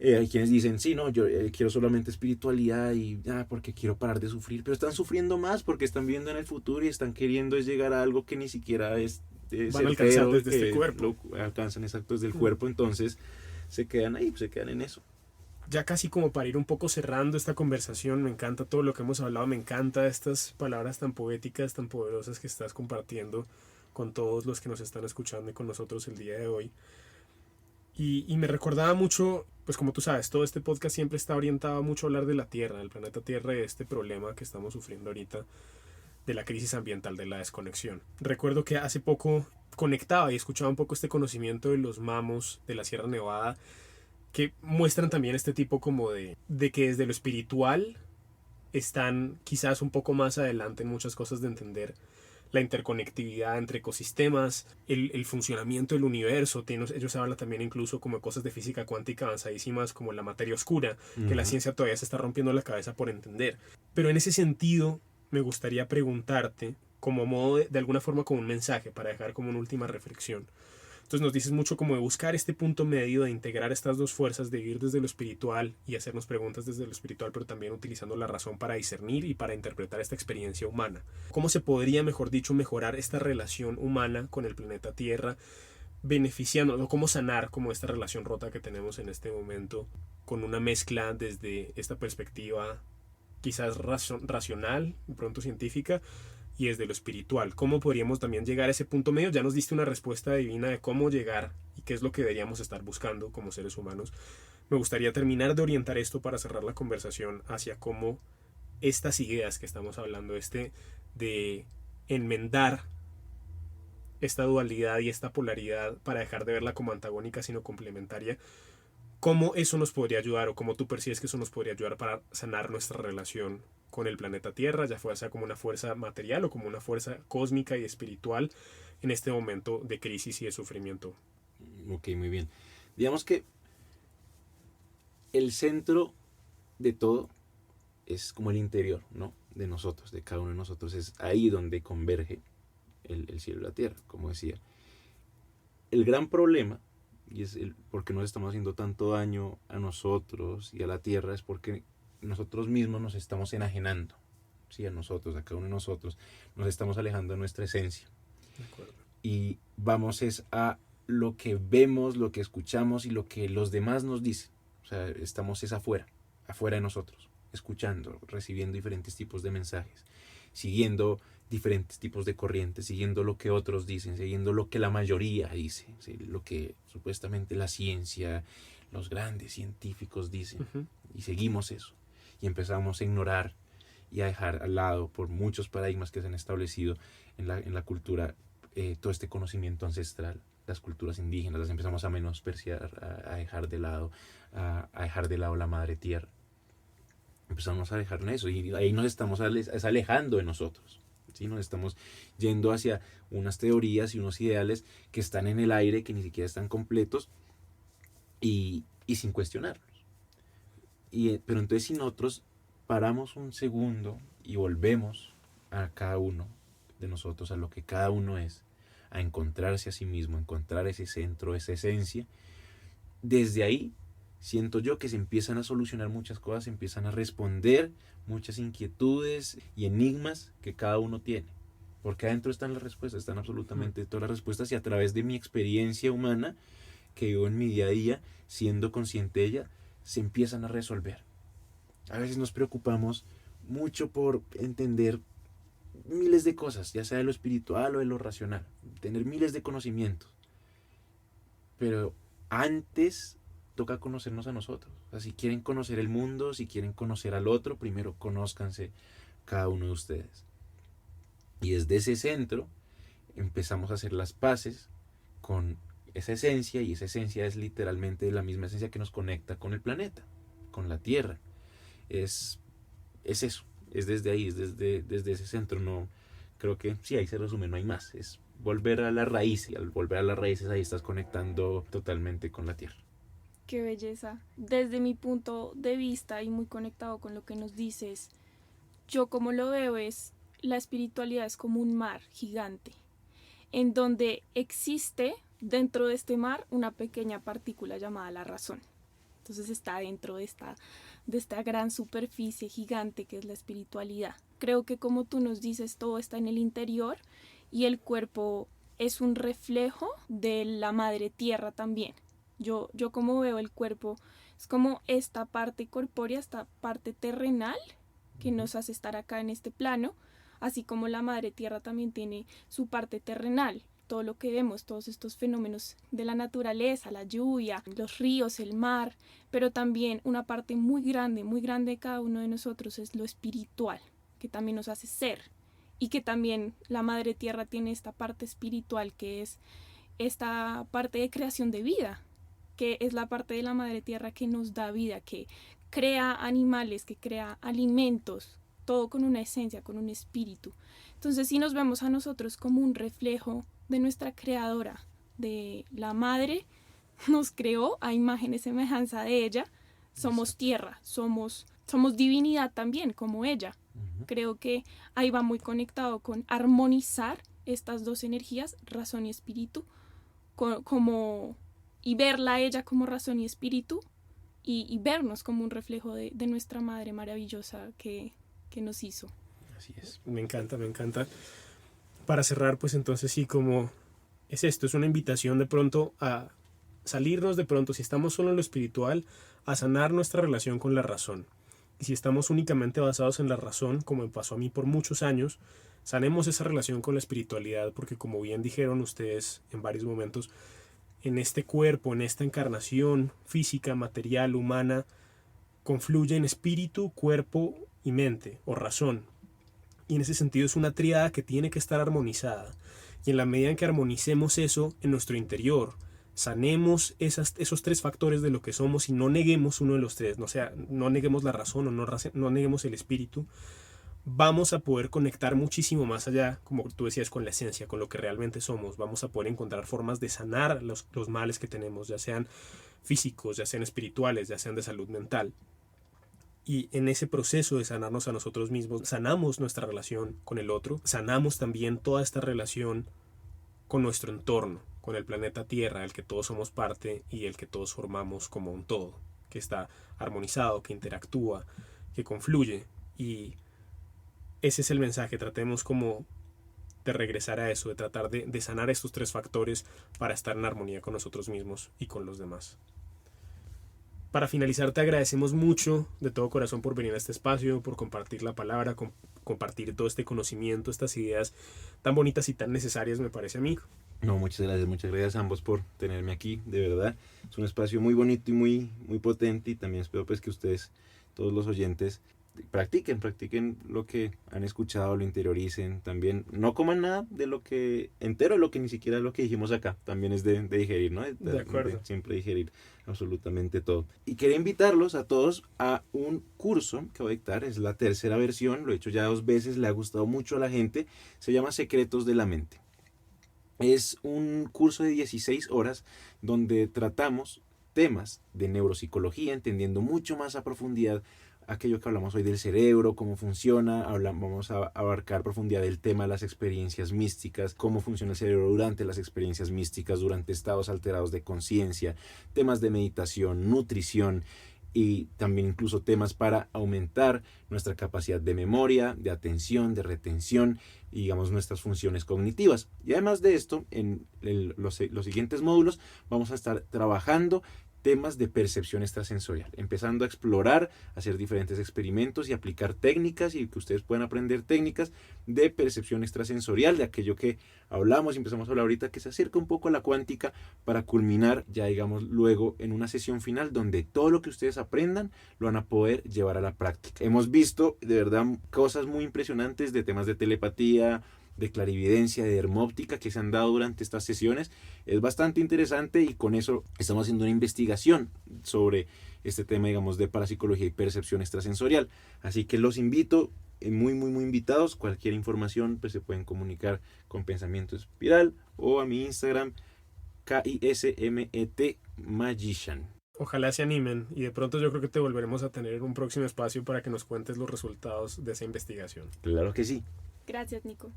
hay quienes dicen, sí, no, yo quiero solamente espiritualidad y porque quiero parar de sufrir, pero están sufriendo más porque están viendo en el futuro y están queriendo es llegar a algo que ni siquiera es Van a alcanzar certero, desde este que cuerpo. lo alcanzan exactos del cuerpo, entonces se quedan ahí, se quedan en eso. Ya casi como para ir un poco cerrando esta conversación, me encanta todo lo que hemos hablado, me encanta estas palabras tan poéticas, tan poderosas que estás compartiendo con todos los que nos están escuchando y con nosotros el día de hoy. Y me recordaba mucho, pues como tú sabes, todo este podcast siempre está orientado mucho a hablar de la Tierra, del planeta Tierra y de este problema que estamos sufriendo ahorita, de la crisis ambiental, de la desconexión. Recuerdo que hace poco conectaba y escuchaba un poco este conocimiento de los mamos de la Sierra Nevada, que muestran también este tipo como de que desde lo espiritual están quizás un poco más adelante en muchas cosas de entender la interconectividad entre ecosistemas, el funcionamiento del universo. Ellos hablan también incluso como de cosas de física cuántica avanzadísimas como la materia oscura, que la ciencia todavía se está rompiendo la cabeza por entender. Pero en ese sentido, me gustaría preguntarte, como modo de alguna forma como un mensaje, para dejar como una última reflexión. Entonces nos dices mucho como de buscar este punto medio, de integrar estas dos fuerzas, de vivir desde lo espiritual y hacernos preguntas desde lo espiritual, pero también utilizando la razón para discernir y para interpretar esta experiencia humana. ¿Cómo se podría, mejor dicho, mejorar esta relación humana con el planeta Tierra, beneficiando, cómo sanar como esta relación rota que tenemos en este momento, con una mezcla desde esta perspectiva quizás racional, de pronto científica, y desde lo espiritual? ¿Cómo podríamos también llegar a ese punto medio? Ya nos diste una respuesta divina de cómo llegar y qué es lo que deberíamos estar buscando como seres humanos. Me gustaría terminar de orientar esto para cerrar la conversación hacia cómo estas ideas que estamos hablando, de enmendar esta dualidad y esta polaridad para dejar de verla como antagónica sino complementaria, cómo eso nos podría ayudar o cómo tú percibes que eso nos podría ayudar para sanar nuestra relación con el planeta Tierra, ya fuera como una fuerza material o como una fuerza cósmica y espiritual en este momento de crisis y de sufrimiento. Ok, muy bien. Digamos que el centro de todo es como el interior, ¿no? De nosotros, de cada uno de nosotros. Es ahí donde converge el cielo y la tierra, como decía. El gran problema, y es el por qué nos estamos haciendo tanto daño a nosotros y a la tierra, es porque nosotros mismos nos estamos enajenando, ¿sí? A nosotros, a cada uno de nosotros, nos estamos alejando de nuestra esencia. De acuerdo. Y vamos es a lo que vemos, lo que escuchamos y lo que los demás nos dicen. O sea, estamos es afuera de nosotros, escuchando, recibiendo diferentes tipos de mensajes, siguiendo diferentes tipos de corrientes, siguiendo lo que otros dicen, siguiendo lo que la mayoría dice, ¿sí? Lo que supuestamente la ciencia, los grandes científicos dicen, y seguimos eso, y empezamos a ignorar y a dejar al lado por muchos paradigmas que se han establecido en la cultura, todo este conocimiento ancestral, las culturas indígenas, las empezamos a menospreciar, a dejar de lado, a dejar de lado la madre tierra. Empezamos a dejar en eso y ahí nos estamos alejando de nosotros, ¿sí? Nos estamos yendo hacia unas teorías y unos ideales que están en el aire, que ni siquiera están completos y sin cuestionarlos. Pero entonces si nosotros paramos un segundo y volvemos a cada uno de nosotros, a lo que cada uno es, a encontrarse a sí mismo, a encontrar ese centro, esa esencia, desde ahí siento yo que se empiezan a solucionar muchas cosas, se empiezan a responder muchas inquietudes y enigmas que cada uno tiene. Porque adentro están las respuestas, están absolutamente todas las respuestas, y a través de mi experiencia humana que vivo en mi día a día, siendo consciente de ella, se empiezan a resolver. A veces nos preocupamos mucho por entender miles de cosas, ya sea de lo espiritual o de lo racional, tener miles de conocimientos. Pero antes toca conocernos a nosotros. O sea, si quieren conocer el mundo, si quieren conocer al otro, primero conózcanse cada uno de ustedes. Y desde ese centro empezamos a hacer las paces con esa esencia, y esa esencia es literalmente la misma esencia que nos conecta con el planeta, con la Tierra. Es eso, es desde ahí, es desde ese centro. No, creo que sí, ahí se resume, no hay más. Es volver a la raíz, y al volver a las raíces ahí estás conectando totalmente con la Tierra. Qué belleza. Desde mi punto de vista y muy conectado con lo que nos dices, yo como lo veo es, la espiritualidad es como un mar gigante, en donde existe dentro de este mar una pequeña partícula llamada la razón. Entonces está dentro de esta gran superficie gigante que es la espiritualidad. Creo que como tú nos dices, todo está en el interior y el cuerpo es un reflejo de la madre tierra también. Yo como veo el cuerpo, es como esta parte corpórea, esta parte terrenal que nos hace estar acá en este plano, así como la madre tierra también tiene su parte terrenal. Todo lo que vemos, todos estos fenómenos de la naturaleza, la lluvia, los ríos, el mar, pero también una parte muy grande de cada uno de nosotros es lo espiritual, que también nos hace ser, y que también la madre tierra tiene esta parte espiritual, que es esta parte de creación de vida, que es la parte de la madre tierra que nos da vida, que crea animales, que crea alimentos, todo con una esencia, con un espíritu. Entonces, si nos vemos a nosotros como un reflejo de nuestra creadora, de la madre, nos creó a imagen y semejanza de ella, somos tierra, somos divinidad también, como ella. Creo que ahí va muy conectado con armonizar estas dos energías, razón y espíritu, y verla a ella como razón y espíritu, y vernos como un reflejo de nuestra madre maravillosa que nos hizo. Así es. Me encanta, me encanta. Para cerrar, pues entonces sí, como es esto, es una invitación de pronto a salirnos de pronto, si estamos solo en lo espiritual, a sanar nuestra relación con la razón. Y si estamos únicamente basados en la razón, como me pasó a mí por muchos años, sanemos esa relación con la espiritualidad, porque como bien dijeron ustedes en varios momentos, en este cuerpo, en esta encarnación física, material, humana, confluyen espíritu, cuerpo y mente, o razón. Y en ese sentido es una tríada que tiene que estar armonizada. Y en la medida en que armonicemos eso en nuestro interior, sanemos esos tres factores de lo que somos y no neguemos uno de los tres, no neguemos la razón o no neguemos el espíritu, vamos a poder conectar muchísimo más allá, como tú decías, con la esencia, con lo que realmente somos. Vamos a poder encontrar formas de sanar los males que tenemos, ya sean físicos, ya sean espirituales, ya sean de salud mental. Y en ese proceso de sanarnos a nosotros mismos, sanamos nuestra relación con el otro, sanamos también toda esta relación con nuestro entorno, con el planeta Tierra, del que todos somos parte y el que todos formamos como un todo, que está armonizado, que interactúa, que confluye. Y ese es el mensaje, tratemos como de regresar a eso, de tratar de sanar estos tres factores para estar en armonía con nosotros mismos y con los demás. Para finalizar, te agradecemos mucho de todo corazón por venir a este espacio, por compartir la palabra, compartir todo este conocimiento, estas ideas tan bonitas y tan necesarias, me parece a mí. No, muchas gracias a ambos por tenerme aquí, de verdad. Es un espacio muy bonito y muy potente, y también espero pues que ustedes, todos los oyentes, practiquen lo que han escuchado, lo interioricen. También no coman nada de lo que entero, lo que ni siquiera lo que dijimos acá, también es de digerir, ¿no? De acuerdo. Siempre digerir absolutamente todo. Y quería invitarlos a todos a un curso que voy a dictar, es la tercera versión, lo he hecho ya 2 veces, le ha gustado mucho a la gente, se llama Secretos de la Mente. Es un curso de 16 horas donde tratamos temas de neuropsicología, entendiendo mucho más a profundidad aquello que hablamos hoy del cerebro, cómo funciona, vamos a abarcar profundidad del tema de las experiencias místicas, cómo funciona el cerebro durante las experiencias místicas, durante estados alterados de conciencia, temas de meditación, nutrición y también incluso temas para aumentar nuestra capacidad de memoria, de atención, de retención y digamos nuestras funciones cognitivas. Y además de esto, en los siguientes módulos vamos a estar trabajando temas de percepción extrasensorial, empezando a explorar, hacer diferentes experimentos y aplicar técnicas y que ustedes puedan aprender técnicas de percepción extrasensorial, de aquello que hablamos y empezamos a hablar ahorita, que se acerca un poco a la cuántica para culminar ya digamos luego en una sesión final donde todo lo que ustedes aprendan lo van a poder llevar a la práctica. Hemos visto de verdad cosas muy impresionantes de temas de telepatía, de clarividencia, de hermóptica que se han dado durante estas sesiones. Es bastante interesante y con eso estamos haciendo una investigación sobre este tema, digamos, de parapsicología y percepción extrasensorial. Así que los invito, muy invitados. Cualquier información pues se pueden comunicar con Pensamiento Espiral o a mi Instagram, KISMET Magician. Ojalá se animen y de pronto yo creo que te volveremos a tener un próximo espacio para que nos cuentes los resultados de esa investigación. Claro que sí. Gracias, Nico.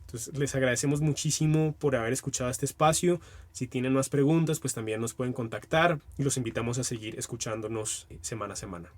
Entonces les agradecemos muchísimo por haber escuchado este espacio. Si tienen más preguntas, pues también nos pueden contactar y los invitamos a seguir escuchándonos semana a semana.